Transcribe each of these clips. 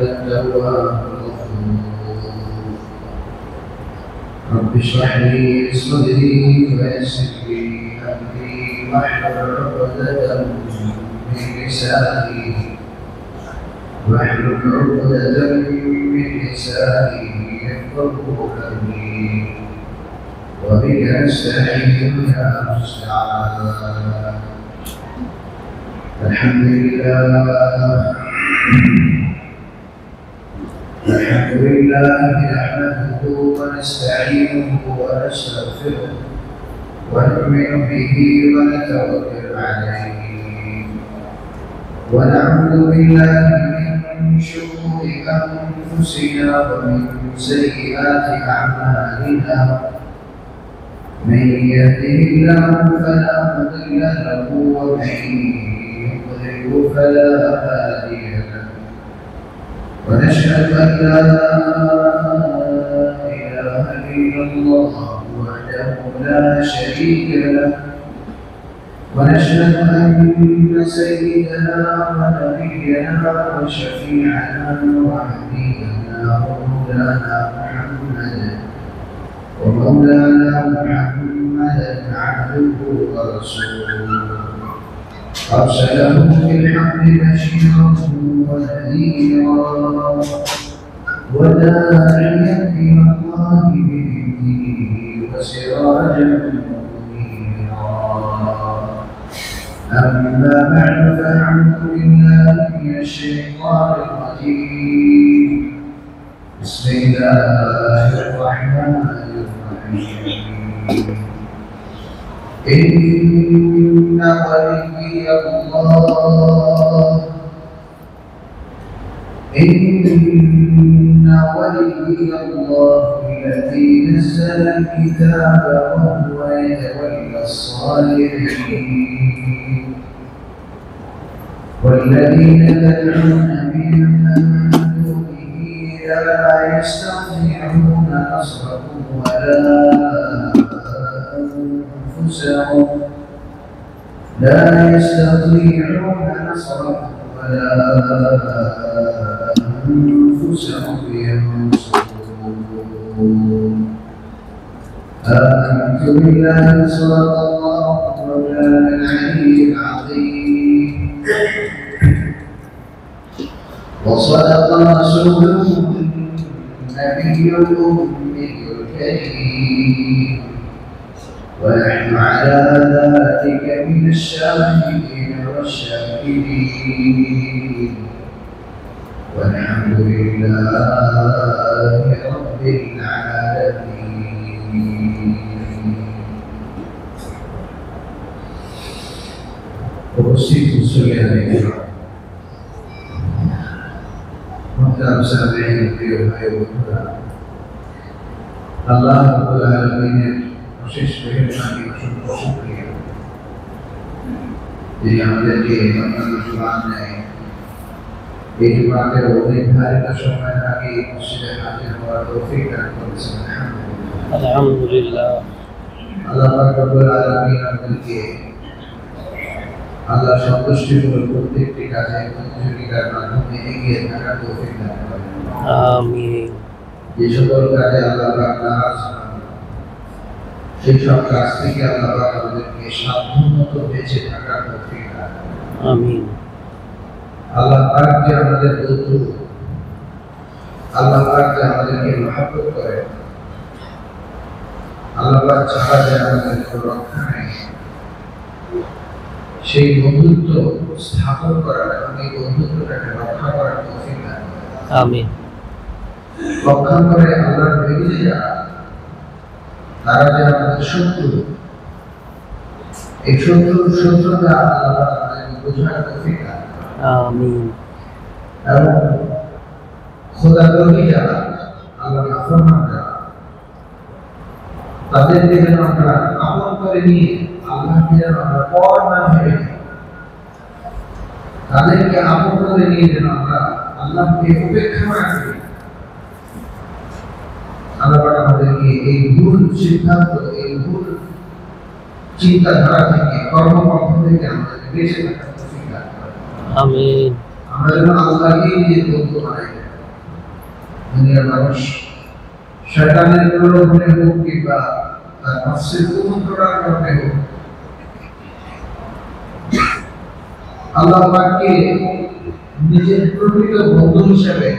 التواب الغفور. رب اشرح لي صدري ويسر لي أمري واحلل عقدة من لساني يفقهوا قولي. وبك نستعين يا مستعان. الحمد لله نحمده ونستعينه ونستغفره ونؤمن به ونتوكل عليه ونعوذ بالله من شرور أنفسنا ومن سيئات أعمالنا. من يهده الله فلا مضل له ومن يضلل فلا هادي له. ونشهد أن لا إله إلا الله وحده لا شريك له. ونشهد أن سيدنا ونبينا وشفيعنا وحبيبنا ومولانا محمدا عبده ورسوله. أرسله بالحق بشيرا ونذيرا وداعيا إلى الله بإذنه وسراجا منيرا. أما بعد فأعوذ بالله من الشيطان الرجيم. بسم الله الرحمن الرحيم. إن ولي الله الذي نزل الكتاب وهو يتولى الصالحين. والذين تدعون من دونه لا يستطيعون نصركم ولا أنفسهم ينصرون. آمنت بالله صدق الله مولانا العلي العظيم. وصدق رسوله النبي الأمي الكريم. ونحن على ذلك من الشاهدين والشاكرين. والحمد لله رب العالمين. أوصيكم بالصلاة محترم سامعين في يوم الله رب العالمين অশেষ মেহেরবানি অসংখ্য শুকরিয়া যিনি আমাদেরকে অন্যান্য জুমার ন্যায় এই জুমাতের অনির্ধারিত সময়ের আগে মসজিদে হাজির হওয়ার তৌফিক দান করেছেন। আলহামদুলিল্লাহ। আল্লাহ রব্বুল আলামিন আমাদেরকে আল্লাহ সন্তুষ্টিমূলক প্রত্যেকটি কাজে প্রতিযোগিতার মাধ্যমে এগিয়ে থাকার তৌফিক দান করেন। আমিন। যে সকল কাজে আল্লাহ নারাজ সেই সব কাজ থেকে আল্লাহ আমাদেরকে সাবধানতা বেঁচে থাকার তৌফিক দান করেন। আমিন। আল্লাহ পাক যে আমাদের বন্ধু, আল্লাহ পাক যে আমাদেরকে মহব্বত করে, আল্লাহ পাক ছাড়া যে আমাদের কোনো রক্ষা নেই, সেই বন্ধুত্ব স্থাপন করার এবং এই বন্ধুত্বটাকে রক্ষা করার তৌফিক দান করেন। আমিন। রক্ষা করে আল্লাহর বিরুদ্ধে যারা, তারা যে আমাদের শত্রু, এই শত্রুতা আল্লাহ আমাদেরকে বোঝার তৌফিক দান করেন। আমিন। এবং খোদাদ্রোহী যারা, আল্লাহর নাফরমান যারা, তাদেরকে যেন আমরা আপন করে নিয়ে আল্লাহকে যেন আমরা পর না ভেবে, তাদেরকে আপন করে নিয়ে যেন আমরা আল্লাহকে উপেক্ষা না করি। আল্লাহ আমাদেরকে এই ভুল সিদ্ধান্ত, এই ভুল চিন্তাধারা থেকে, কর্মপন্থা থেকে আমাদেরকে বেঁচে থাকার তৌফিক দান করেন। আমিন। আমরা যেন আল্লাহকে নিজের বন্ধু বানাই, দুনিয়ার মানুষ শয়তানের প্রলোভনে হোক কিংবা তার নফসের কুমন্ত্রণার কারণে হোক আল্লাহ পাককে নিজের প্রকৃত বন্ধু হিসেবে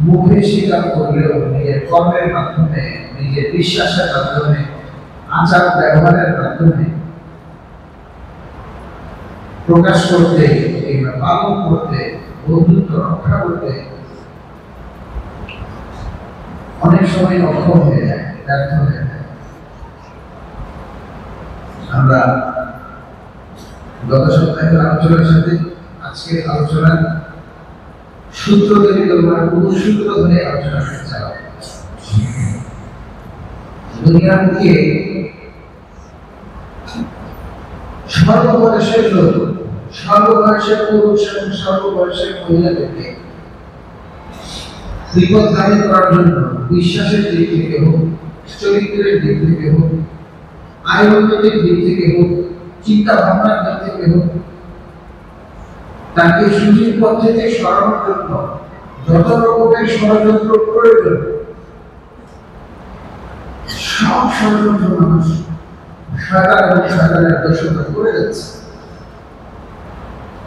মুখে স্বীকার করলেও নিজের কর্মের মাধ্যমে, নিজের বিশ্বাসের মাধ্যমে, আচার ব্যবহারের মাধ্যমে প্রকাশ করতে কিংবা পালন করতে, বন্ধুত্ব রক্ষা করতে অনেক সময় অক্ষম হয়ে যায়, ব্যর্থ হয়ে যায়। আমরা গত সপ্তাহের আলোচনার সাথে আজকের আলোচনার সূত্র ধরে কোন সূত্র ধরে আলোচনা করতে চাও। দুনিয়ার মুখে সর্ববয়সের লোক, সর্ববয়সের পুরুষ এবং সর্ববয়সের মহিলাদেরকে বিপদগামী করার জন্য বিশ্বাসের দিক থেকে হোক, চরিত্রের দিক থেকে হোক, আয়োজনের দিক থেকে হোক, চিন্তা ভাবনার দিক থেকে হোক, তাকে সুযোগ পথ থেকে সরানোর জন্য যত রকমের ষড়যন্ত্র প্রয়োজন সব ষড়যন্ত্র মানুষ শয়তান এবং শয়তানের দোষণা করে যাচ্ছে।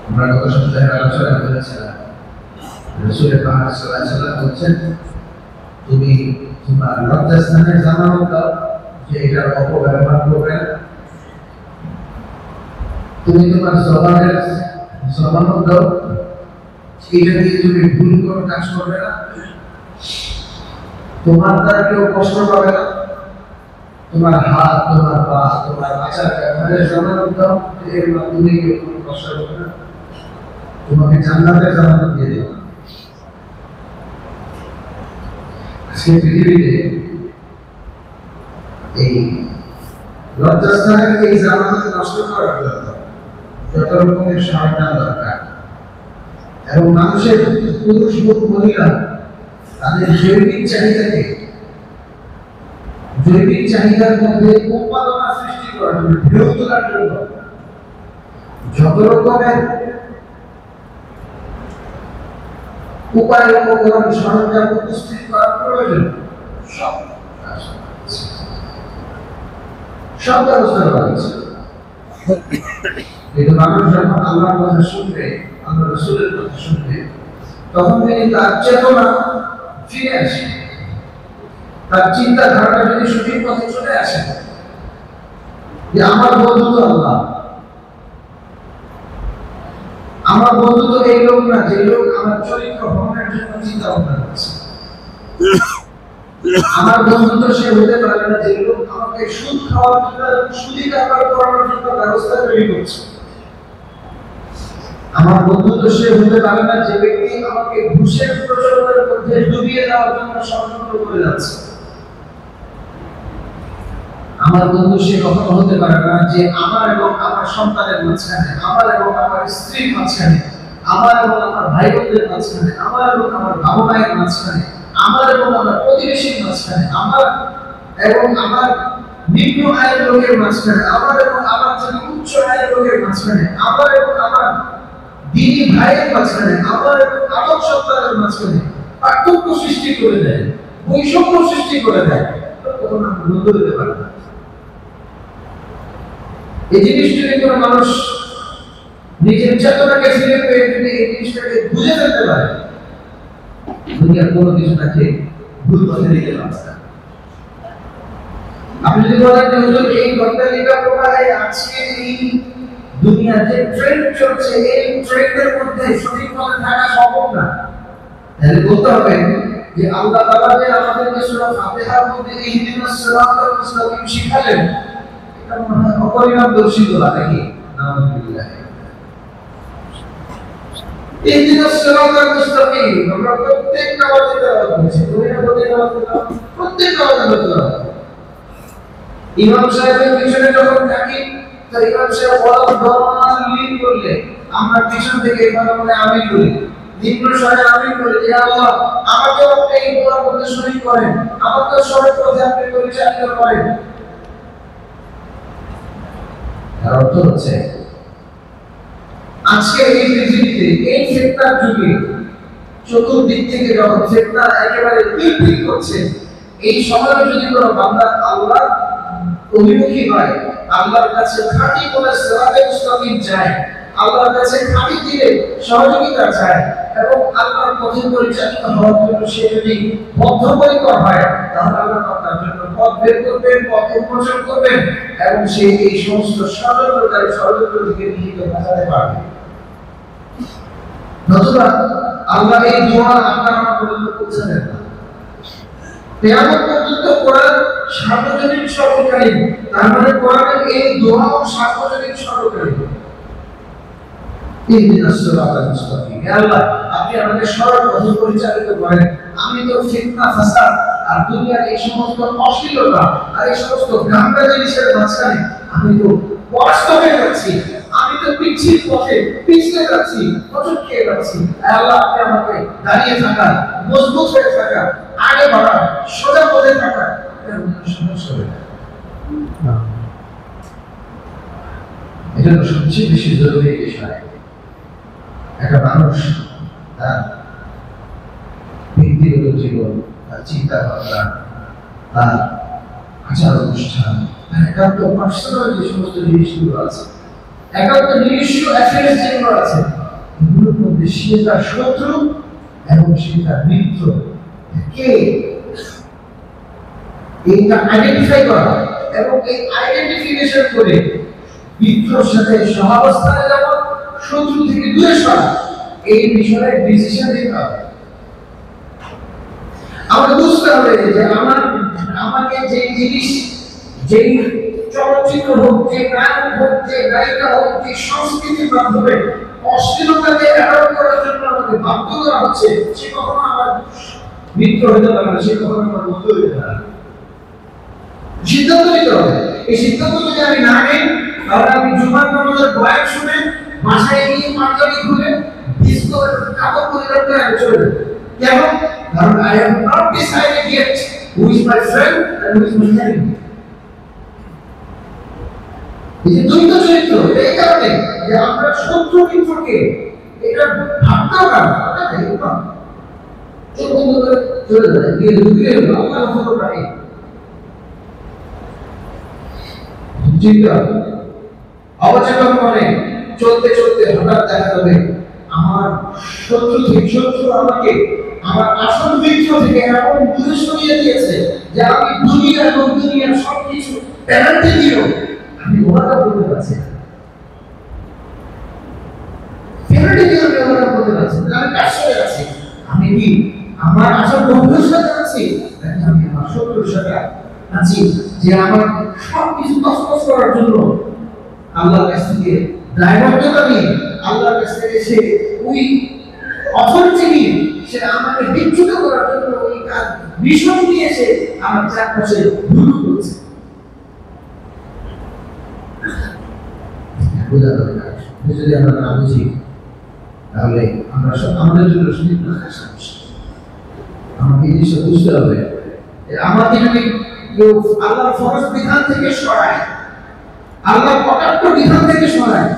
আমরা গত সপ্তাহে আলোচনা করেছিলাম রাসূল পাক সাল্লাল্লাহু আলাইহি ওয়াসাল্লাম বলেছেন, তুমি তোমার লজ্জাস্থানের জামানত দাও যে এটার অপব্যবহার করবে না। তুমি তোমার জবানের জামানত দাও এটা দিয়ে তুমি ভুল কোনো কাজ করবে না। তোমার দ্বারা কেউ কষ্ট পাবে না। তোমার হাত, তোমার পা, তোমার আচার ব্যবহারের জামানত দাও যে এর মাধ্যমে কেউ কোনো কষ্ট পাবে না। তোমাকে জান্নাতের জামানত দিয়ে দেব। আজকে পৃথিবীতে এই লজ্জাস্থানের এই জামানত নষ্ট করার জন্য যত রকমের সাবধান দরকার এবং মানুষের পুরুষ হোক মহিলা তাদের জৈবিক চাহিদার মধ্যে উৎপাদনা সৃষ্টি করার জন্য, ঢেউ তোলার জন্য যত রকমের উপায় উপকরণ সরঞ্জাম উপস্থিত করা প্রয়োজন সব ব্যবস্থা করা হয়েছে। কিন্তু মানুষ যখন আল্লাহর কথা শুনবে, আল্লাহ রাসূলের কথা শুনবে, তখন তিনি তার চেতনা ফিরে আসে, তার চিন্তা ধারণা যদি সঠিক পথে চলে আসে যে আমার বন্ধু তো আল্লাহ, আমার বন্ধু তো এই লোক না যে লোক আমার চরিত্র ভ্রমণের জন্য চিন্তা ভাবনা করছে। আমার বন্ধু তো সে হতে পারে না যে লোক আমাকে সুদ খাওয়ার জন্য, সুদি কারবার করানোর জন্য ব্যবস্থা তৈরি করছে। আমার বন্ধু তো সে হতে পারে না যে ব্যক্তি আমাকে ঘুষের প্রচলনের মধ্যে ডুবিয়ে দেওয়ার জন্য ষড়যন্ত্র করে যাচ্ছে। আমার বন্ধু সে কখনো হতে পারে না যে আমার এবং আমার সন্তানের মাঝখানে, আমার এবং আমার স্ত্রীর মাঝখানে, আমার এবং আমার ভাই বোনদের মাঝখানে, আমার এবং আমার বাবা মায়ের মাঝখানে, আমার এবং আমার প্রতিবেশীর মাঝখানে, আমার এবং আমার নিম্ন আয়ের লোকের মাঝখানে, আমার এবং আমার থেকে উচ্চ আয়ের লোকের মাঝখানে, আমার এবং আমার দিনী ভাইয়ের মাঝখানে, আমার এবং আমার সন্তানের মাঝখানে পার্থক্য সৃষ্টি করে দেয়, বৈষম্য সৃষ্টি করে দেয়, তখন আমরা বন্ধু হতে পারি না। এই জিনিসটাকে কোনো মানুষ নিজের চেতনাকে ফিরে পেয়ে যদি এই জিনিসটাকে বুঝে ফেলতে পারে, দুনিয়ার কোনো কিছু তাকে ভুল পথে নিতে পারবে না। আপনি যদি বলেন যে হুজুর এই ঘটনালিকা প্রকারে আজকে এই দুনিয়াতে ট্রেন্ড চলছে, এই ট্রেন্ডের মধ্যে সঠিক পথে থাকা সম্ভব না, তাহলে বলতে হবে যে আল্লাহ তাআলা যে আমাদেরকে সূরা ফাতিহার মধ্যে ইহদিনাস সিরাতাল মুস্তাকিম শিখালেন, এটা মনে হয় অপরিণাম দর্শিত নাকি? নাউযুবিল্লাহ। ইহদিনাস সিরাতাল মুস্তাকিম আমরা প্রত্যেকটা ওয়াজে তেলাওয়াত করেছি, প্রত্যেকটা ওয়াজে তেলাওয়াত। ইমাম সাহেবের পিছনে যখন থাকি তো ইমাম সাহেব ওয়াজ দরমান করলে আমরা পিছন থেকে এভাবে বলে আমিন বলি, নিম্ন স্বরে আমিন বলি, ইয়া আল্লাহ আমাকে এই দোয়ার মধ্যে শরীক করেন, আমাকে সঠিক পথে আপনি পরিচালিত করেন। তার অর্থ হচ্ছে আজকে এই পৃথিবীতে এই ফিতনার যুগে চতুর্দিক থেকে যখন ফিতনা একেবারে পিলপিল করছে, এই সময় যদি কোনো বান্দা আল্লাহ অভিমুখী হয়, আল্লাহর কাছে খাঁটি করে সিরাতে মুস্তাকিম চায়, আল্লাহর কাছে খাঁটি দিলে সহযোগিতা চায় এবং আল্লাহর পথে পরিচালিত হওয়ার জন্য সে যদি বদ্ধপরিকর হয়, তাহলে আল্লাহ তার জন্য পথ বের করবেন, পথ উন্মোচন করবেন এবং সে এই সমস্ত ষড়যন্ত্র থেকে নিজেকে বাঁচাতে পারবে। নতুবা আল্লাহ এই দোয়া আপনার আমার পর্যন্ত পৌঁছাবেন না। কিয়ামত পর্যন্ত কোরআন সার্বজনীন সর্বকালীন, তার মানে কোরআনের এই দোয়াও সার্বজনীন সর্বকালীন। ইহদিনাস সিরাতাল মুস্তাকিম, হে আল্লাহ আপনি আমাকে সরল পথে পরিচালিত করেন। আমি তো ফিতনা ফাসাদ আর দুনিয়ার এই সমস্ত অশ্লীলতা আর এই সমস্ত গান্দা জিনিসের মাঝখানে আমি তো পরাস্ত হয়ে যাচ্ছি, আমি তো পিছিয়ে পথে পিছলে যাচ্ছি, হোঁচট খেয়ে যাচ্ছি। হে আল্লাহ আপনি আমাকে দাঁড়িয়ে থাকা, মজবুত হয়ে থাকা, আগে বাড়া, সোজা পথে থাকা সমস্যা হয়ে যায়। এটা সবচেয়ে বেশি জরুরি বিষয়। একটা মানুষ তার ব্যক্তিগত জীবন, তার চিন্তা ভাবনা, তার আচার অনুষ্ঠান, তার একান্ত পার্সোনাল যে সমস্ত জিনিসগুলো আছে, একান্ত নিজস্ব অ্যাফেয়ার্স যেগুলো আছে, এগুলোর মধ্যে সে তার শত্রু এবং সে তার মিত্র কে, এইটা আইডেন্টিফাই করা এবং এই আইডেন্টিফিকেশন করে মিত্রর সাথে সহাবস্থানে যাওয়া, শত্রু থেকে দূরে সরা, এই বিষয়ে ডিসিশন নিতে হবে। আমাকে বুঝতে হবে যে আমাকে যে জিনিস, যে চলচ্চিত্র হোক, যে গান হোক, যে গায়িকা হোক, যে সংস্কৃতির মাধ্যমে অশ্লীলতাকে অ্যাডপ্ট করার জন্য আমাকে বাধ্য করা হচ্ছে, সে কখনো আমার মিত্র হতে পারে না, সে কখনো আমার বন্ধু হতে পারে না। সিদ্ধান্ত নিতে হবে। এই সিদ্ধান্ত যদি আমি না নিই, তাহলে আমি জুমার নামাজের বয়ান শুনে বাসায় গিয়ে পাঞ্জাবি খুলে ডিস্কো কাপড় পরিধান করে আমি চলে যাব। কেন? কারণ I have not decided yet who is my friend and who is my enemy. এই যে দ্বৈত চরিত্র, এই কারণে যে আমরা শত্রু মিত্রকে এটা ভাবতেও পারি না, চোখ বন্ধ করে চলে যায়, গিয়ে ঢুকিয়ে আল্লাহ খবর রাখে। চিন্তা অবচেতন মনে চলতে চলতে হঠাৎ দেখা যাবে আমার শত্রু আমাকে আমার আসল মিত্র থেকে এমন দূরে সরিয়ে দিয়েছে যে আমি দুনিয়া এবং দুনিয়ার সবকিছু প্যারান্টি দিও আমি ওরা বলতে পারছি না, প্যারান্টি দিয়ে আমি ওরা বলতে পারছি না। আমি কার সাথে আছি? আমি কি আমার আসল বন্ধুর সাথে আছি নাকি আমি আমার শত্রুর সাথে আছি যে আমার সবকিছু তছনছ করার জন্য আল্লাহর কাছ থেকে দায়বদ্ধতা নিয়ে, আল্লাহর কাছ থেকে সে ওই অথরিটি নিয়ে সে আমাকে বিচ্যুত করার জন্য ওই বিষয় নিয়ে এসে আমার চারপাশে ঘুরু করছে। বোঝা দরকার, যদি আমরা না বুঝি তাহলে আমরা সব আমাদের জন্য সুযোগ না সমস্যা। আমাকে এই জিনিসটা বুঝতে হবে, আমাকে যদি কেউ আল্লাহর ফরজ বিধান থেকে সরায়, আল্লাহর কটাক্ষ বিধান থেকে সরায়,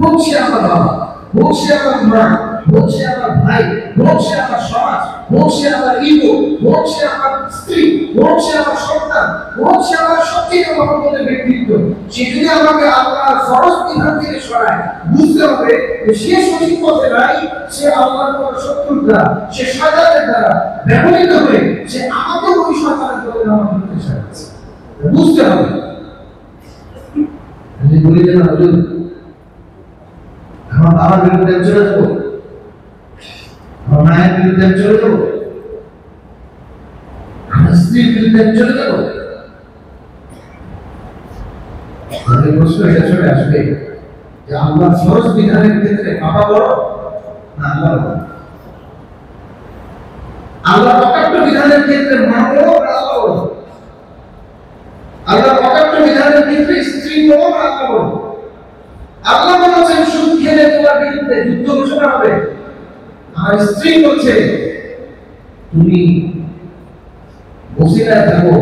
হোক সে আমার বাবা, হোক সে আমার মা, হোক সে আমার ভাই, হোক সে আমার সমাজ, হোক সে আমার ইগো, হোক সে আমার স্ত্রী, হোক সে আমার সন্তান, হোক সে আমার সবচেয়ে মহত্বপূর্ণ ব্যক্তিত্ব, সে যদি আমাকে আল্লাহর ফরজ বিধান থেকে সরায়, বুঝতে হবে যে সে সঠিক পথে নাই, সে আল্লাহর কোন শত্রুর দ্বারা, সে শয়তানের দ্বারা ব্যবহৃত হয়ে সে আমাকে ওই শয়তানের পথে নেওয়ার জন্য চেষ্টা করছে। বুঝতে হবে। আমি বলি যে না হুজুর আমার বাবার বিরুদ্ধে চলে যাবো, আমার মায়ের বিরুদ্ধে চলে যাবো, আমার স্ত্রীর বিরুদ্ধে চলে যাবো, আমাদের প্রশ্ন এটা চলে আসবে যে আল্লাহর ফরজ বিধানের ক্ষেত্রে বাবা বড় না আল্লাহ বড়? আল্লাহর অকাট্য বিধানের ক্ষেত্রে মা বড় না আল্লাহ বড়? আল্লাহর অকাট্য বিধানের ক্ষেত্রে স্ত্রী বড় না আল্লাহ বড়? আল্লাহ বলেছেন সুদ খেলে তোমার বিরুদ্ধে যুদ্ধ ঘোষণা হবে, আর স্ত্রী বলছে তুমি বসিলায় থাকো,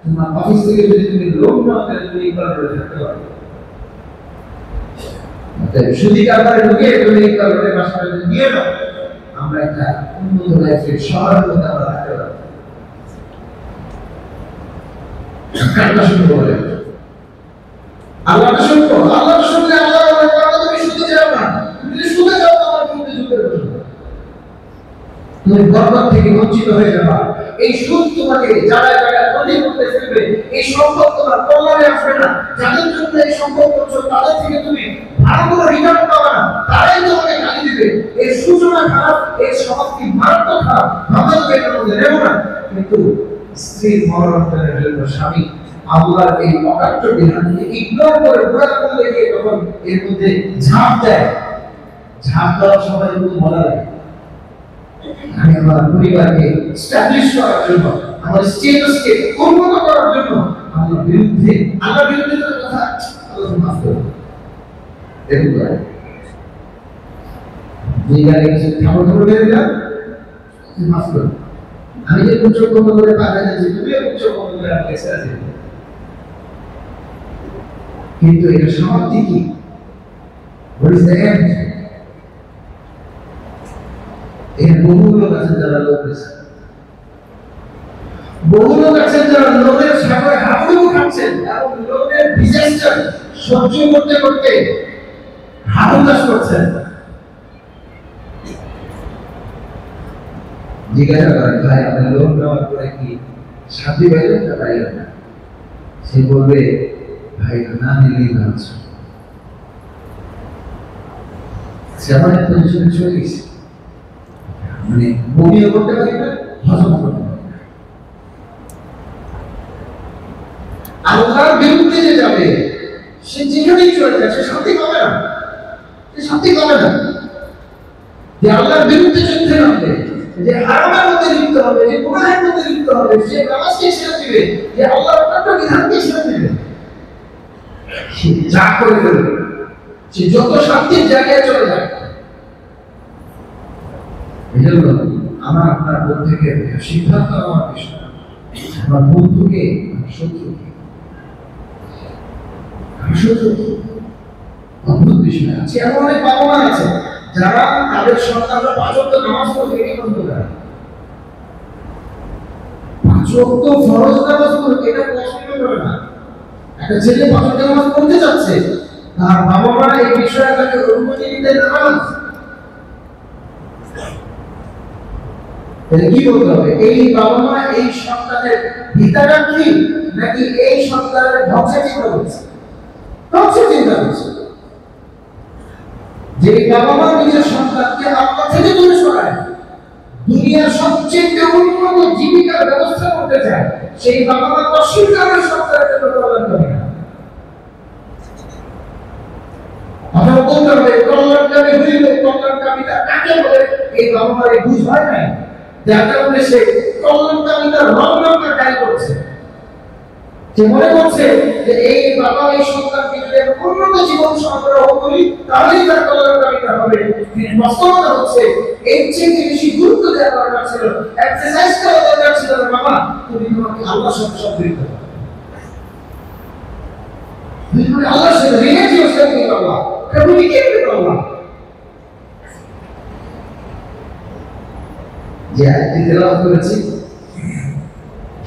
তোমার অফিস থেকে যদি তুমি লোক না পেলে তুমি ইকবাল করে থাকতে পারো। সুদি কারবারে ঢুকে তুমি ইকবাল করে বাসা নিয়ে নাও, আমরা একটা উন্নত লাইফের সবার মধ্যে আমরা থাকতে পারবো। আল্লাহ শুনবো বলে আল্লাহ শুনবো, আল্লাহ শুনলে আল্লাহ বলে তুমি শুনতে যাও না, তুমি শুনতে যাও তোমার বিরুদ্ধে যুদ্ধ করবে, তুমি বরকত থেকে বঞ্চিত হয়ে যাবা। এই সুদ তোমাকে জায়গায় জায়গায় ক্ষতি করতে ফেলবে, এই সম্পদ তোমার কল্যাণে আসবে না। যাদের জন্য এই সম্পদ করছো তাদের থেকে তুমি ভালো কোনো রিটার্ন পাবে না, তারাই তোমাকে গালি দিবে। এই সূচনা খারাপ, এই সমাপ্তি মারাত্মক খারাপ, আমরা তো এটার মধ্যে নেব না। কিন্তু স্ত্রীর মরণের জন্য স্বামী আল্লাহর এই অকাট্য বিধানকে ইগনোর করে পুরা করলে গিয়ে তখন এর মধ্যে ঝাঁপ দেয়। ঝাঁপ দেওয়ার সময় কিন্তু মনে লাগে আমি আমার পরিবারকে স্ট্যাবলিশ করার জন্য, আমার স্ট্যাটাসকে উন্নত করার জন্য আল্লাহর বিরুদ্ধে কথা আল্লাহ মাফ করুন। এরকম যেখানে কিছু ঠাকুর ঠাকুর বেড়ে যান মাফ করুন। আমি যে চোখ বন্ধ করে পাবে না যে তুমিও চোখ বন্ধ করে আমার কাছে আছে, কিন্তু এটা সমাপ্তি কি? What is the end? এর বহু লোক আছেন যারা লোক দিচ্ছে, বহু লোক আছেন যারা লোকের সাগরে হাবুডুবু খাচ্ছেন এবং লোকের ডিজাস্টার সহ্য করতে করতে হাবুদাস করছেন। জিজ্ঞাসা করেন ভাই আপনি লোন নেওয়ার পরে কি শান্তি পাইলেন না পাইলেন না? সে বলবে ভাই না নিলেই ভালো। সেমন একটা পজিশনে চলে গেছে, মানে বমিও করতে পারি না, হজম করতে পারি না। আল্লাহর বিরুদ্ধে যে যাবে সে যেখানেই চলে যায় সে শান্তি পাবে না, সে শান্তি পাবে না। যে আল্লাহর বিরুদ্ধে যুদ্ধে নামবে, যে হারামের মধ্যে লিপ্ত হবে, যে গুনাহের মধ্যে লিপ্ত হবে, সে নামাজকে ছেড়ে দিবে, যে আল্লাহর অত্যন্ত বিধানকে ছেড়ে দিবে, সে যা করে দেবে, সে যত শান্তির জায়গায় চলে যায়। এই জন্য আমার আপনার বোন থেকে সিদ্ধান্ত নেওয়ার বিষয়, আমার বন্ধুকে শত্রুকে অদ্ভুত বিষয় আছে। এমন অনেক বাবা মা আছে যারা তাদের সন্তানরা 5 ওয়াক্ত নামাজ পড়তে পছন্দ করে, 5 ওয়াক্ত ফরজ নামাজ পড়তে এটা পছন্দ করে না। একটা ছেলে 5 ওয়াক্ত নামাজ পড়তে যাচ্ছে, তার বাবা মা এই বিষয়ে তাকে অনুমতি দিতে নারাজ। তাহলে কি বলতে হবে? এই বাবা মা এই সন্তানের হিতাকাঙ্ক্ষী নাকি এই সন্তানের ধ্বংসের চিন্তা করছে? ধ্বংসের চিন্তা করছে। যে বাবা মা নিজের সন্তানকে আল্লাহ থেকে দূরে সরায়, দুনিয়ার সবচেয়ে উন্নত জীবিকার ব্যবস্থা করতে চায়, সেই বাবা মা অস্বীকারের সন্তানের জন্য কল্যাণ করে না। আপনারা বলতে হবে কল্যাণকামী হইল, কল্যাণকামিতা কাকে বলে? এই বাবা মার বুঝ হয় নাই, যার কারণে সে কল্যাণকামিতার রংটা গায়ে করছে। সে মনে করছে যে এই বাবা এই সন্তানকে যদি উন্নত জীবন সরবরাহ করি তাহলেই তার কল্যাণকামিতা হবে। বাস্তবতা হচ্ছে এর চেয়ে বেশি গুরুত্ব দেওয়া দরকার ছিল, এক্সারসাইজ করা দরকার ছিল। বাবা তুমি তোমাকে আল্লাহর সাথে সম্পৃক্ত করো, তুমি আল্লাহর সাথে relate yourself with Allah, communicate with Allah. যে আয়াতটি তেলাওয়াত করেছি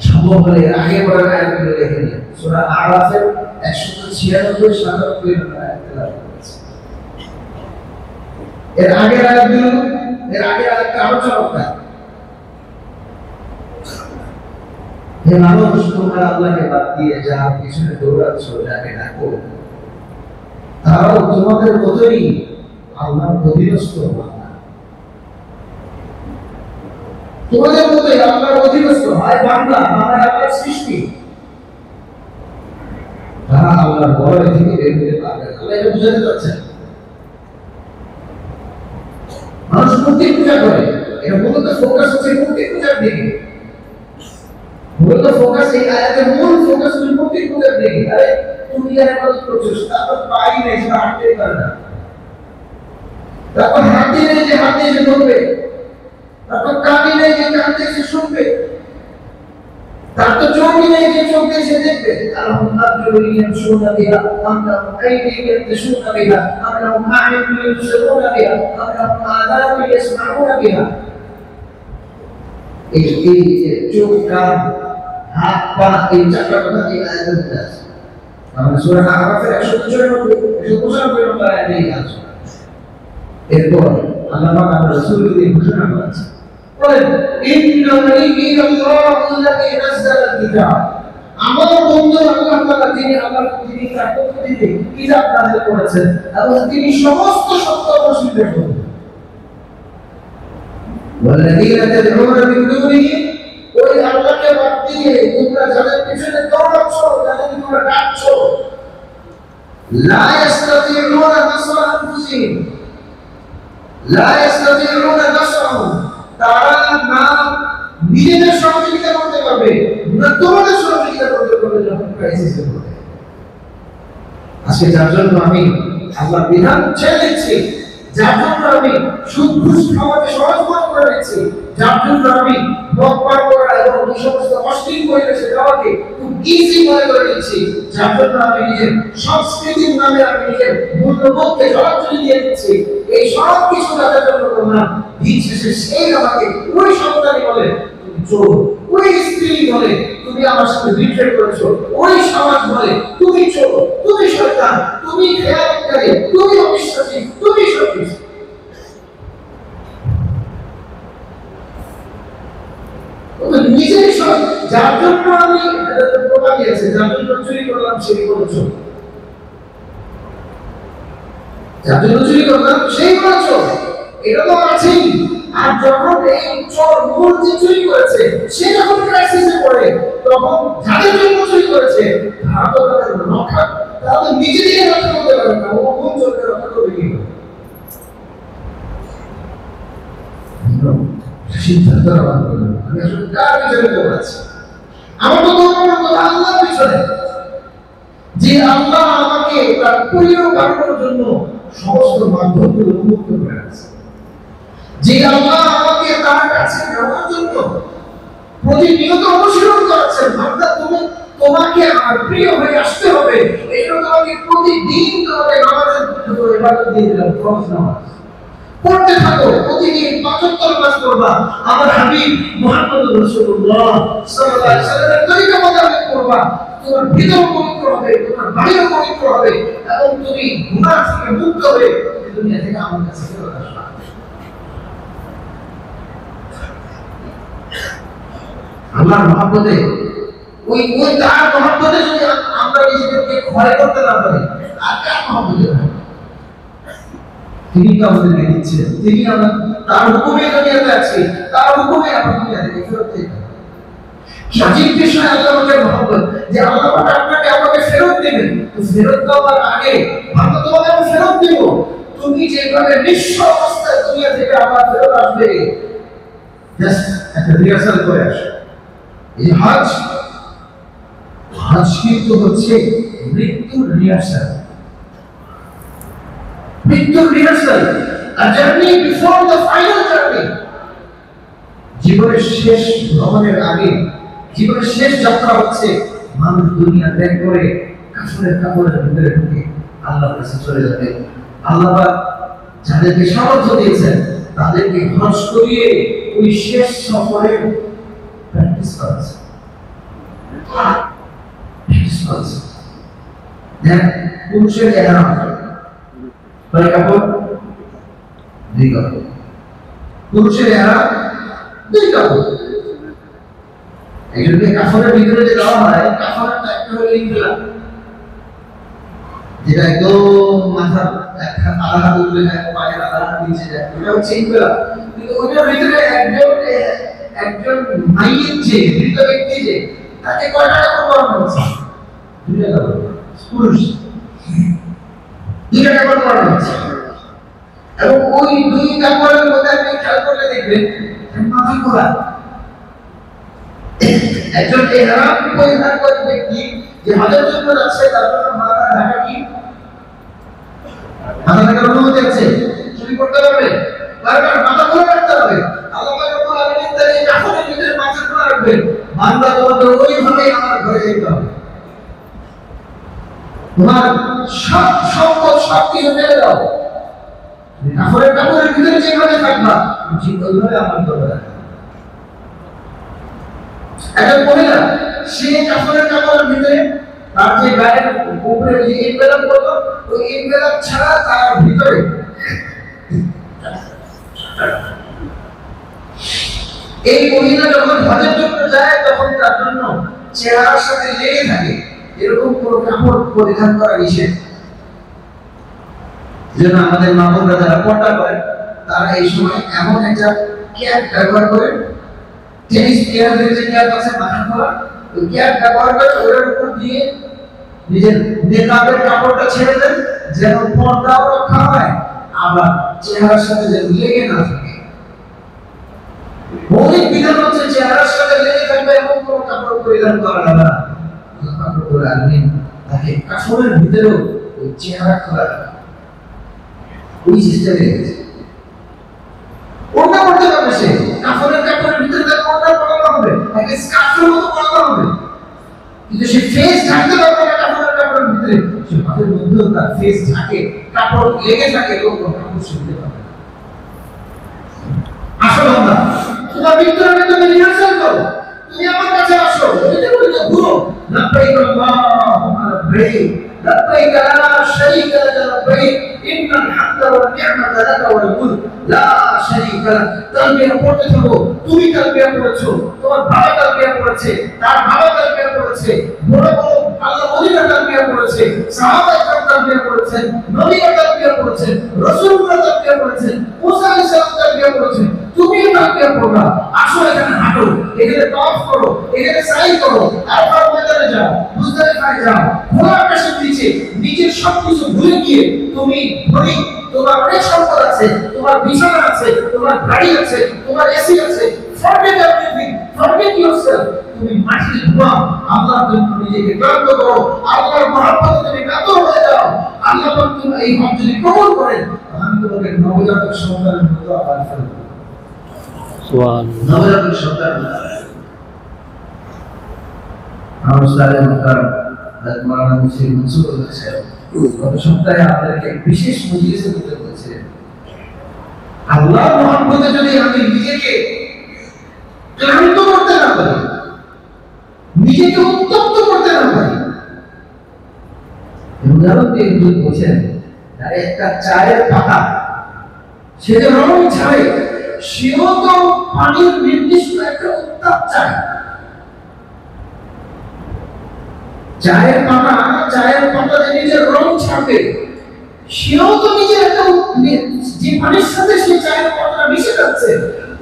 সম্ভব হলে আগে পড়ার আয়াতগুলো দেখে নিন। সূরা আরাফের 196-97 নম্বর আয়াত তেলাওয়াত করেছি। এর আগের আয়াতটা আরো চমৎকার। হে মানুষ, তোমরা আল্লাহকে বাদ দিয়ে যার পিছনে দৌড়াচ্ছ, যাকে ডাকো, তারাও তোমাদের মতোই আল্লাহর অধীনস্থ বান্দা। তোমাদের মতোই আল্লাহর অধীনস্থ হয় বান্দা, আমরা আল্লাহর সৃষ্টি। তারা আল্লাহর বড়াই থেকে বের হতে পারবে। আল্লাহ এটা বুঝাতে চাচ্ছেন। মানুষ মূর্তি পূজা করে, এটা মূলত ফোকাস হচ্ছে মূর্তি পূজার দিকে। মূলত ফোকাস এই আয়াতের মূল ফোকাস হচ্ছে মূর্তি পূজার দিকে। আরে তুমি আর ইবাদত করছো, তারপর পাই নেই, সেটা হাঁটতেই পারে না। তারপর হাতে নেই যে হাতে এসে ধরবে, তারপর কানে নেই যে কান থেকে শুনবে, তার তো চোখই নেই যে চোখ দিয়ে সে দেখবে আল্লাহু আরজুলুন ইয়ামশুনা বিহা আমলাহু আইদিন ইয়ামশুনা বিহা আমলাহু আ'ইনুন ইউবসিরুনা বিহা আমলাহু আযানুন ইয়াসমাউনা বিহা। এই চোখ, কান, হাত, পা, এই চারটা কথা এই আয়াতের মধ্যে আছে। আমরা সূরা আরাফের 195 নম্বর আয়াতে আছে। এরপর আল্লাহ পাক আমার রাসূলকে দিয়ে ঘোষণা করেছেন, বলেন ইন্না ওয়ালিয়াল্লাহুল্লাযী নাযালাল কিতাব, আমার বন্ধু আল্লাহ তাআলা তিনি তার পক্ষ থেকে কিতাব নাযিল করেছেন এবং তিনি সমস্ত সত্য অস্বীকার করেন। ওয়াল্লাযীনা তাদউনা মিন দুনিহি, ওই আল্লাহকে বাদ দিয়ে তোমরা যাদের পিছনে দৌড়াচ্ছ, যাদের তোমরা ডাকছো, লা ইস্তাতিউনা নাসরা আনফুসিহিম, লা ইস্তাতিউনা নাসরাহুম, তারা না নিজেদের সহযোগিতা করতে পারবে না তোমাদের সহযোগিতা করতে পারবে যখন ক্রাইসিসে পড়বে। আজকে যার জন্য আমি আল্লাহর বিধান ছেড়ে দিচ্ছি, যার জন্য আমি সুদ ঘুষ খাওয়াকে সহজ করে দিচ্ছি, যার জন্য আমি মদ পান করা এবং এই সমস্ত অশ্লীল পরিবেশে যাওয়াকে খুব ইজি মনে করে দিচ্ছি, যার জন্য আমি নিজের সংস্কৃতির নামে আমি নিজের মূল্যবোধকে জলাঞ্জলি দিয়ে দিচ্ছি, এই সব কিছু তাদের জন্য তোমরা দিন শেষে সেই আমাকে ওই সন্তানই বলে তুমি চোর, ওই স্ত্রী বলে তুমি আমার সাথে বিট্রে করেছো, ওই সমাজ বলে তুমি চোর, তুমি শয়তান, তুমি খেয়ালকারী, তুমি অবিশ্বাসী, তুমি সত্যি। নিজেই সব, যার জন্য আমি প্রমাণী আছে, যার জন্য চুরি করলাম সেই করেছো, যার জন্য চুরি করলাম সেই করেছো, এটা তো আছেই। আর যখন এই চোর মূল যে চুরি করেছে সে যখন ক্রাইসিসে পড়ে, তখন যাদের জন্য চুরি করেছে তারা তো তাদের রক্ষা, তারা তো নিজেদেরকে রক্ষা করতে পারে না, ও কোন চোরকে রক্ষা করবে কি? সিদ্ধান্ত নেওয়া করবে আমি আসলে কার পিছনে দৌড়াচ্ছি? আমার তো দৌড়ানোর কথা আল্লাহর পিছনে, যে আল্লাহ আমাকে তার প্রিয় বানানোর জন্য সমস্ত মাধ্যমগুলো উন্মুক্ত করে আছে, যে আল্লাহ আমাকে তার কাছে নেওয়ার জন্য প্রতিনিয়ত অনুশীলন করাচ্ছেন। বান্দা তোমাকে আমার প্রিয় হয়ে আসতে হবে, এই জন্য তোমাকে প্রতিদিন তোমাকে নামাজের ইবাদত দিয়ে দিলাম, ফরজ নামাজ পড়তে থাকো, প্রতিদিন ৫ ওয়াক্ত নামাজ পড়বা, আমার হাবিব মুহাম্মদুর রাসূলুল্লাহ সাল্লাল্লাহু আলাইহি ওয়াসাল্লামের তরিকা মোতাবেক পড়বা, তোমার ভিতর পবিত্র হবে, তোমার বাহির পবিত্র হবে এবং তুমি গুনাহ থেকে মুক্ত হয়ে দুনিয়া থেকে আমার কাছে ফিরে আসবে। আল্লাহর মহব্বতে ওই তার মহব্বতে যদি আমরা নিজেদেরকে ক্ষয় করতে না পারি, আর কার মহব্বতে হবে? তিনি তো আমাদেরকে দিচ্ছেন, তিনি আমরা তার হুকুমে দুনিয়াতে আছি, তার হুকুমে আমরা দুনিয়া থেকে ফেরত দিই। কি আজীব বিষয় আল্লাহর মহব্বত, যে আল্লাহ আপনাকে আমাকে ফেরত দিবেন, তো ফেরত দেওয়ার আগে আমরা তোমাকে আমি ফেরত দেব, তুমি যেভাবে নিঃস্ব অবস্থায় দুনিয়া থেকে আবার ফেরত আসবে, জাস্ট একটা রিহার্সাল করে আসো। এই হজ কিন্তু হচ্ছে মৃত্যুর রিহার্সাল, মৃত্যুর rehearsal, a journey before the final journey। জীবনের শেষ ভ্রমণের আগে, জীবনের শেষ যাত্রা হচ্ছে মানুষ দুনিয়া ত্যাগ করে কাফনের কাপড়ের ভিতরে ঢুকে আল্লাহর কাছে চলে যাবে। আল্লাহ যাদেরকে সামর্থ্য দিয়েছেন তাদেরকে হজ করিয়ে ওই শেষ সফরের প্র্যাকটিস করাচ্ছে। পুরুষের এহরাম কয় কাপড়? 2 কাপড়। পুরুষের এহরাম 2 কাপড়। একজনকে কাফনের ভিতরে যে দেওয়া হয়, কাফনটা একটা হলো ইনফিলা, যেটা একদম মাথার আধা হাত উপরে যায়, পায়ের আধা হাত নিচে যায়, ওটা হচ্ছে ইনফিলা। কিন্তু ওটার ভিতরে একজন মাইয়ের যে মৃত ব্যক্তি যে তাকে কয়টা কাপড় পরানো হচ্ছে? 2টা কাপড়। পুরুষ 2টা কাপড় পরানো হচ্ছে, এবং ওই 2 কাপড়ের মধ্যে আপনি খেয়াল করলে দেখবেন মাথা খোলা। একজন ইহরাম পরিধান করে ব্যক্তি যে হজের জন্য যাচ্ছে, তার জন্য মাথা ঢাকা কি? মাথা ঢাকার অনুমতি আছে? চুরি করতে পারবে? পারবে না, মাথা খোলা রাখতে হবে। আল্লাহ রাব্বুল আলামিন তার এই কাফনের ভিতরে মাথা খোলা রাখবেন, বান্দা তোমাকে ওইভাবে আমার ঘরে যেতে হবে। তোমার সব সম্পদ সব কিছু ফেলে দাও, কাপড়ের ভিতরে যেভাবে থাকবা ঠিক ওইভাবে আমার ঘরে রাখবে। একজন মহিলা সে কাপড়ের ভিতরে তার যে গায়ের উপরে যে এনভেলপ করলো, ওই এনভেলপ ছাড়া তার ভিতরে এই মহিলা যখন হজের জন্য যায় তখন তার জন্য চেহারার সাথে লেগে থাকে এরকম কোনো কাপড় পরিধান করা নিষেধ। যেন আমাদের মা বোনরা যারা পর্দা করে তারা এই সময় এমন একটা ক্যাপ ব্যবহার করে, টেনিস প্লেয়ারদের যে ক্যাপ আছে মাথা খোলা, ওই ক্যাপ ব্যবহার করে ওটার উপর দিয়ে নিজের নেকাবের কাপড়টা ছেড়ে দেন, যেন পর্দাও রক্ষা হয় আবার চেহারার সাথে যেন লেগে না থাকে। মৌলিক বিধান হচ্ছে চেহারার সাথে লেগে থাকবে এমন কোনো কাপড় পরিধান করা যাবে না। কাপড় পরে আনবেন তাকে কাপড়ের ভিতরেও ওই চেহারা খোলা ওই সিস্টেমে গেছে। ওটা করতে পারবে সে, কাপড়ের ভিতরে তাকে ওটা পরানো হবে, তাকে স্কার্ফের মতো পরানো হবে, কিন্তু সে ফেস ঢাকতে পারবে না কাপড়ের ভিতরে। সে হাতের মধ্যেও তার ফেস ঢাকে, কাপড় লেগে থাকে, এরকম কাপড় শিখতে পারবে। আসলে আমরা তোমার ভিতরে তুমি রিহার্সাল করো, তুমি আমার কাছে আসো, এটা বলি তো ঘুরো, লব্বাইক আল্লাহুম্মা লব্বাইক লব্বাইক লা শারীকা লাক লব্বাইক ইন্নাল হামদা ওয়ান নি'মাতা লাক ওয়াল মুলক লা শারীকা লাক। তালবিয়া পড়তে থাকো, তুমি তালবিয়া পড়ছো, তোমার বাবা তালবিয়া পড়েছে, তার বাবা তালবিয়া পড়েছে, বড় বড় আল্লাহ ওলিরা তালবিয়া পড়েছে, সাহাবায়ে কেরাম তালবিয়া পড়েছেন, নবীরা তালবিয়া পড়েছেন, রাসূলরা তালবিয়া পড়েছেন, মুসা আলাইহিস সালাম তালবিয়া পড়েছেন। তুমি তালবিয়া পড়বা, আসো এখানে হাঁটো, এখানে তাওয়াফ করো, এখানে সাই করো, আরফার ময়দানে যাও, মুজদালিফায় যাও, খোলা আকাশের নিচে নিজের সবকিছু ভুলে গিয়ে তুমি ধরি, তোমার অনেক সম্পদ আছে, তোমার বিছানা আছে, তোমার গাড়ি আছে, তোমার এসি আছে, forget everything, forget yourself, তুমি মাটিতে ঘুমাও, আল্লাহর জন্য নিজেকে ক্লান্ত করো, আল্লাহর মহব্বতে তুমি কাতর হয়ে যাও। আল্লাহ পাক তুমি এই হজ যদি কবুল করেন, আমি তোমাকে নবজাতক সন্তানের মতো আবার ফেলব। সুবহানাল্লাহ, নবজাতক সন্তান। আমার উস্তাদে মুহতারাম হযরত মাওলানা মুফতি মনসুর সাহেব গত সপ্তাহে আপনাদেরকে বিশেষ মজলিসে বলতে বলেছিলেন, আল্লাহর মহব্বতে যদি আমি নিজেকে ক্লান্ত করতে না পারি, নিজেকে উত্তপ্ত করতে না পারি, উদাহরণ দিয়ে বলছেন একটা চায়ের পাতা সে যে রং ছাড়ে, সেও তো পানির নির্দিষ্ট একটা উত্তাপ চায়। চায়ের পাতা যে নিজের রং ছাড়বে, সেও তো নিজের একটা যে পানির সাথে সেই চায়ের পাতা মিশে যাচ্ছে,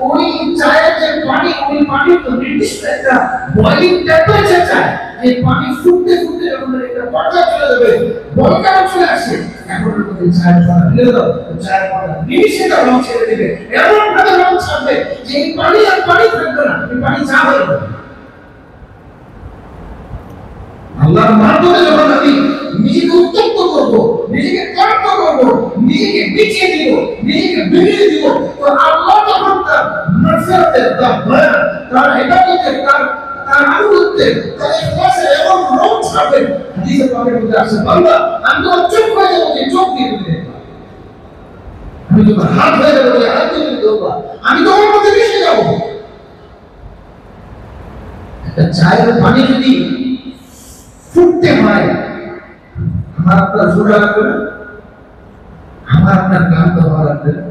ওই চায়ের যে পানি, ওই পানির তো নির্দিষ্ট একটা বয়লিং টেম্পারেচার চায়, যে পানি ফুটতে ফুটতে যখন একটা পর্যায়ে চলে যাবে, বলকানো চলে আসে, এখন আমাদের চায়ের পাতা ঢেলে দাও, চায়ের পাতা নিমিশে তার রং ছেড়ে দেবে, এমন ভাবে রং ছাড়বে যে এই পানি আর পানি থাকবে না, এই পানি চা হয়ে যাবে। আল্লাহর মাধ্যমে যখন আমি নিজেকে উত্তপ্ত করবো, নিজেকে ক্লান্ত করবো, নিজেকে বিছিয়ে দিব, নিজেকে বিলিয়ে দিব, তো আল্লাহ যখন তার মাগফিরাতের, তার দয়া, তার ইবাদতের, তার আনুগত্যের, তার ইখলাসের এমন রং ছাড়বে, হাদিসে পাকের মধ্যে আছে, বান্দা আমি তোমার চোখ হয়ে যাবো, যে চোখ দিয়ে তুমি দেখবা, আমি তোমার হাত হয়ে যাবো, যে হাত দিয়ে তুমি দেখবা, আমি তোমার মধ্যে মিশে যাবো। একটা চায়ের পানি যদি ফুটতে হয়, আমার আপনার সোজা লাগবে না, আমার আপনার ক্লান্ত হওয়া লাগবে না,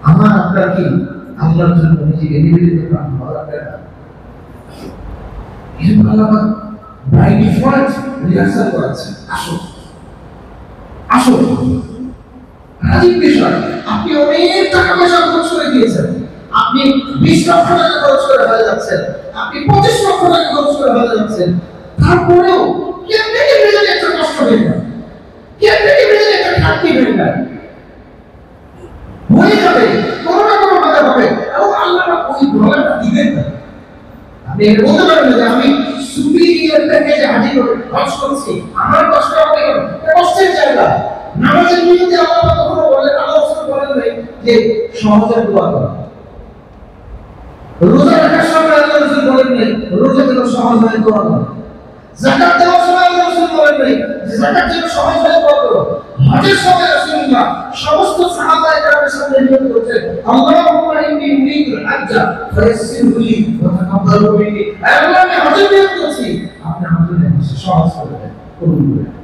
আমার আপনার কি আল্লাহর জন্য নিজেকে নিবেদিত প্রাণ হওয়া লাগবে না। এরকম আল্লাহ বাই ডিফল্ট রিহার্সাল করাচ্ছে, আসো আসো। রাজিক বিষয়, আপনি অনেক টাকা পয়সা খরচ করে দিয়েছেন, আপনি 20 লক্ষ টাকা খরচ করে হয়ে যাচ্ছেন, আপনি 25 লক্ষ টাকা খরচ করে হয়ে যাচ্ছেন, তারপরেও কেমনে কেমনে একটা কষ্ট হয়ে যায়, কেমনে কেমনে একটা ঘাটতি হয়ে যায়, হয়ে যাবে কোনো না কোনো ভাবে হবে, এবং আল্লাহ ওই ধরনের দিবেন না। আপনি এটা বলতে পারবেন যে আমি সুপিরিয়র প্যাকেজে হাজির করে খরচ করছি, আমার কষ্ট হবে কেন, এটা কষ্টের জায়গা। নামাজের বিরুদ্ধে আল্লাহ কখনো বলেন, আল্লাহ রাসূল বলেন নাই যে সহজে দোয়া করো, রোজা রাখার সময় আল্লাহ রাসূল বলেন নাই রোজা কেন সহজ হয়ে করো, যাকাত দেওয়ার সময় আল্লাহ রাসূল বলেন নাই যে যাকাত যেন সহজ হয়ে করো। হজের সময় রাসূলুল্লাহ সমস্ত সাহাবায়ে কেরামের সামনে নিয়ত করতেন, আল্লাহুম্মা ইন্নী উরীদুল হাজ্জা ফায়াসসিরহু লি ওয়া তাকাব্বালহু মিন্নি। আল্লাহ, আমি হজের নিয়ত করছি, আপনি হজের নিয়ত সহজ করে দেন, কবুল করে নেন।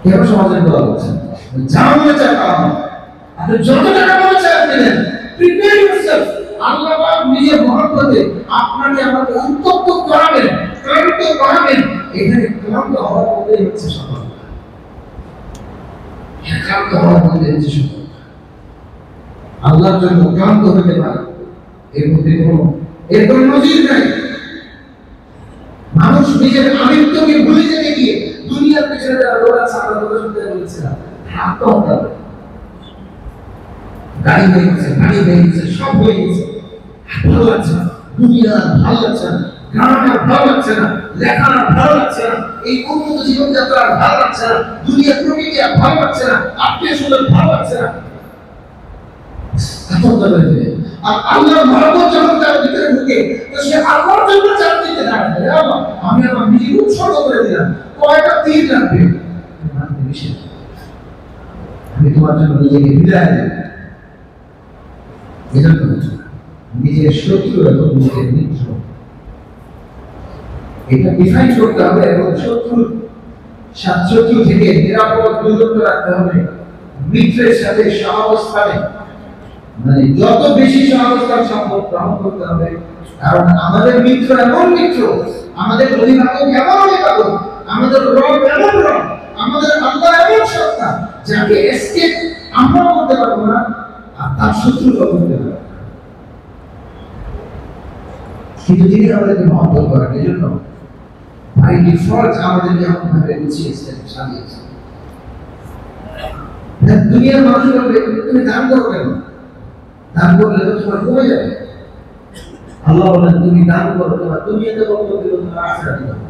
কেন সমাজের দোয়া করছেন? জামিয়া টাকা আপনি যত টাকা মনে চান দিলেন, প্রিপেয়ার ইউরসেলফ। আল্লাহ পাক নিজের মহব্বতে আপনাকে আমাকে উত্তপ্ত করাবেন, ক্লান্ত করাবেন। এখানে ক্লান্ত হওয়ার মধ্যে হচ্ছে সফলতা, ক্লান্ত হওয়ার মধ্যে হচ্ছে সফলতা। আল্লাহর জন্য ক্লান্ত হতে পারে, এর মধ্যে কোনো নজির নাই। মানুষ নিজের আমিত্বকে ভুলে যেতে গিয়ে দুনিয়ার পেছনে যারা দৌড়াচ্ছে, আমরা কথা শুনতে বলেছিলাম, আত্মহত্যা করে। গাড়ি হয়ে গেছে, গাড়ি হয়ে গেছে, সব হয়ে গেছে, ভালো লাগছে না, দুনিয়া ভালো লাগছে না, গ্রামের ভালো লাগছে না, লেখার ভালো লাগছে না, এই উন্নত জীবনযাত্রার ভালো লাগছে না, দুনিয়া প্রকৃতি আর ভালো লাগছে না, আত্মীয় স্বজন ভালো লাগছে না, আত্মহত্যা করে দেবে। আর আল্লাহর মহব্বত যখন তার ভিতরে ঢুকে, তো সে আল্লাহর জন্য চাপ দিতে থাকবে। আমি আমার নিজেকে উৎসর্গ করে দিলাম, কয়টা তীর লাগবে আমি তোমার জন্য নিজেকে বিদায় দেব। এজন্য নিজের শত্রু এবং নিজের মিত্র এটা ডিফাইন করতে হবে, এবং শত্রু থেকে নিরাপদ দূরত্ব রাখতে হবে। মিত্রের সাথে সহাবস্থানে, মানে যত বেশি সহাবস্থান সম্পর্ক গ্রহণ করতে হবে। কারণ আমাদের মিত্র এমন মিত্র, আমাদের অভিভাবক এমন অভিভাবক, আমাদের রব এমন রব, আমাদের আল্লাহ এমন সত্তা, যাকে এসকেপ আমরা করতে পারবো না, আর তার শত্রু করতে পারবো। কিন্তু তিনি আমাদেরকে মহব্বত করেন, এই জন্য বাই ডিফল্ট আমাদেরকে এমন ভাবে গুছিয়েছেন, সাজিয়েছেন। দুনিয়ার মানুষ বলবে তুমি দান করো কেন, দান করলে তো তোমার কমে যাবে। আল্লাহ বলেন তুমি দান করো, তোমার দুনিয়াতে বরকত দিবে, তোমার আখিরাতে বরকত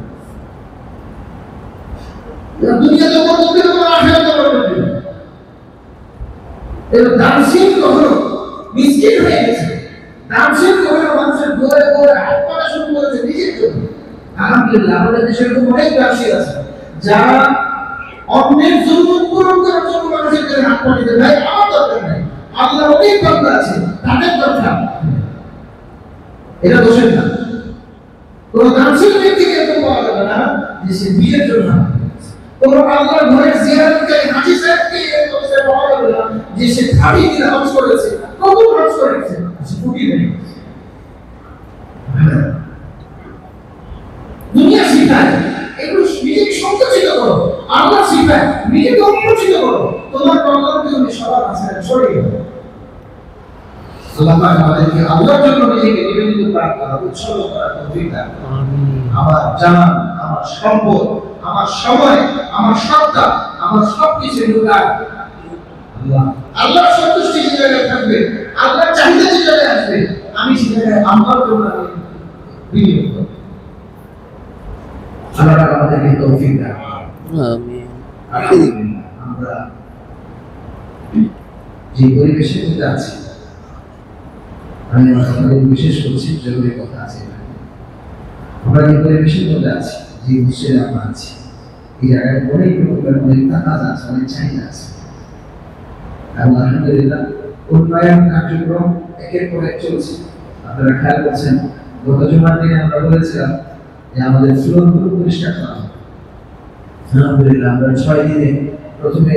দিবে। দুনিয়াতে বরকত দিবে, তোমার আখিরাতে বরকত দিবে। এবার দানশীল কখনো মিসকিন হয়ে গেছে, দানশীল কখনো মানুষের দৌড়ে দৌড়ে হাত পাটা শুরু করেছে নিজের জন্য। আলহামদুলিল্লাহ আমাদের দেশে এরকম অনেক দানশীল আছে, যারা অন্যের জুলুম পূরণ করার জন্য মানুষের কাছে হাত পাঠিয়ে ভাই আমার দরকার নাই, আল্লাহ অনেক বান্দা আছে তাদের দরকার। এটা দোষের না, কোন দানশীল ব্যক্তিকে এরকম পাওয়া যাবে না যে সে নিজের জন্য, কোন আল্লাহর ঘরের জিয়ারতকারী হাজী সাহেবকে এরকম সে পাওয়া যাবে না যে সে খালি দিন হজ করেছে, কবুল হজ করেছে, সে ফুটি নেই। দুনিয়া শিখায় এগুলো নিজেকে সংকুচিত করো, আল্লাহ শিখায় নিজেকে উন্মোচিত করো, তোমার কল্যাণকে তুমি সবার কাছে সরিয়ে দাও। আল্লাহ পাক আমাদেরকে আল্লাহর জন্য নিজেকে নিবেদিত করার, উৎসর্গ করার তৌফিক দান করুন। আমার জান, আমার সম্পদ, আমার সময়, আমার সত্তা, আমার সবকিছু লুকায় আল্লাহ। আল্লাহর সন্তুষ্টি যে জায়গায় থাকবে, আল্লাহর চাহিদা যে জায়গায় আসবে, আমি সে জায়গায় আল্লাহর জন্য বিনিয়োগ করব। আল্লাহ আমাদেরকে তৌফিক দান করুন। আমিন। আলহামদুলিল্লাহ আমরা যে পরিবেশের মধ্যে আছি, আমি আপনাদের বিশেষ করছি, জরুরি কথা আছে। আমরা যে পরিবেশের মধ্যে আছি, যে মসজিদে আমরা আছি, এই জায়গায় অনেক রকমের অনেক কাজ আছে, অনেক চাহিদা আছে। এবং আলহামদুলিল্লাহ উন্নয়ন কার্যক্রম একের পর এক চলছে। আপনারা খেয়াল করছেন, গত জুমার দিনে আমরা বলেছিলাম যে আমাদের ফ্লোরগুলো পরিষ্কার করা হবে। আলহামদুলিল্লাহ আমরা 6 দিনে প্রথমে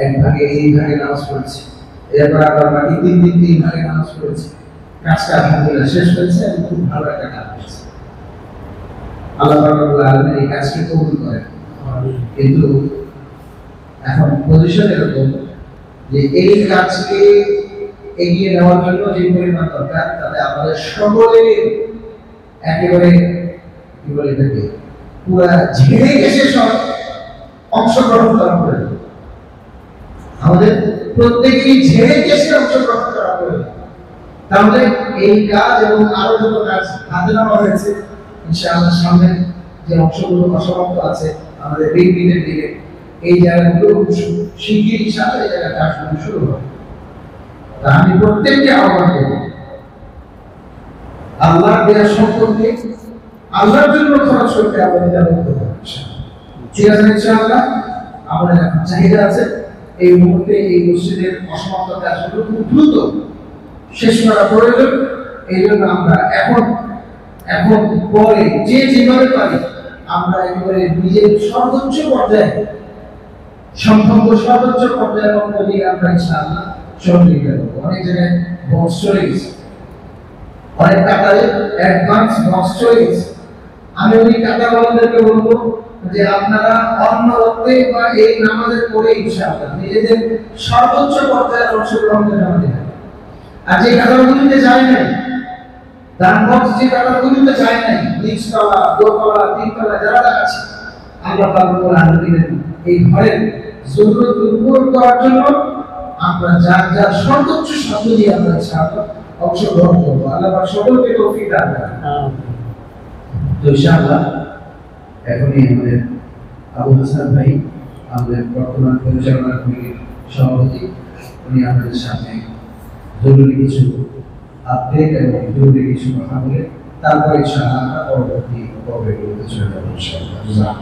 এক ভাগে এই ভাগে নামাজ পড়েছি, এরপর আবার বাকি 3 দিন 3 ভাগে নামাজ পড়েছি। কাজটা আলহামদুলিল্লাহ শেষ হয়েছে এবং খুব ভালো একটা কাজ হয়েছে। আল্লাহ রাব্বুল আলামিন এই কাজকে কবুল করেন। কিন্তু এখন পজিশন এরকম যে এই কাজকে এগিয়ে নেওয়ার জন্য যে পরিমাণ দরকার, তাতে আমাদের সকলের একেবারে কি বলে এটাকে পুরা ঝেড়ে গেছে সব অংশগ্রহণ করা প্রয়োজন। আমাদের প্রত্যেকেই ঝেড়ে গেছে অংশগ্রহণ করা প্রয়োজন। তাহলে এই কাজ এবং আরো যত কাজ হাতে নেওয়া হয়েছে, ইনশাআল্লাহ সামনে যে অংশগুলো অসমাপ্ত আছে আমাদের রিপিটের দিকে, এই জায়গাগুলো শিগগিরই সাথে এই জায়গায় কাজগুলো শুরু হবে। তা আমি প্রত্যেককে আহ্বান করব, আল্লাহ দেওয়া সম্পর্কে আল্লাহর জন্য খরচ করতে আমরা নিরাপদ হচ্ছি। ঠিক আছে ইনশাআল্লাহ। আমাদের এখন চাহিদা আছে এই মুহূর্তে এই মসজিদের অসমাপ্ত কাজগুলো খুব দ্রুত শেষ করা প্রয়োজন। এই জন্য আমরা এখন পরে যে যেভাবে পারি আমরা একেবারে নিজের সর্বোচ্চ পর্যায়ে সম্ভাব্য সর্বোচ্চ পর্যায়ের মধ্যে দিয়ে আমরা ইনশাআল্লাহ সহযোগিতা করবো। অনেক জায়গায় বক্স চলে গেছে, অনেক কাতারে অ্যাডভান্স বক্স চলে গেছে। আমি ওই কাতারওয়ালাদেরকে বলবো যে আপনারা অন্য রক্তে বা এই নামাজের পরে ইনশাআল্লাহ নিজেদের সর্বোচ্চ পর্যায়ে অংশগ্রহণ জানাতে হবে। আর যে কাতারগুলিতে যায় নাই, দান বক্স যে কাতারগুলিতে যায় নাই, নিচতলা দোতলা তিনতলা যারা আছে, আল্লাহ পাকের আলামিনের এই ঘরের জরুরত পূরণ করার জন্য আমরা যার সর্বোচ্চ সাধ্য দিয়ে আমরা ইনশাআল্লাহ অংশগ্রহণ করবো। আল্লাহ পাক সকলকে তৌফিক দান করেন। তো ইনশাআল্লাহ এখনই আমাদের আবু হাসান ভাই, আমাদের বর্তমান পরিচালনা কমিটির সভাপতি, উনি আমাদের সামনে জরুরি কিছু আপডেট এবং জরুরি কিছু কথা বলে তারপরে ইনশাআল্লাহ আমরা পরবর্তী পর্বে চলে যাবো ইনশাআল্লাহ।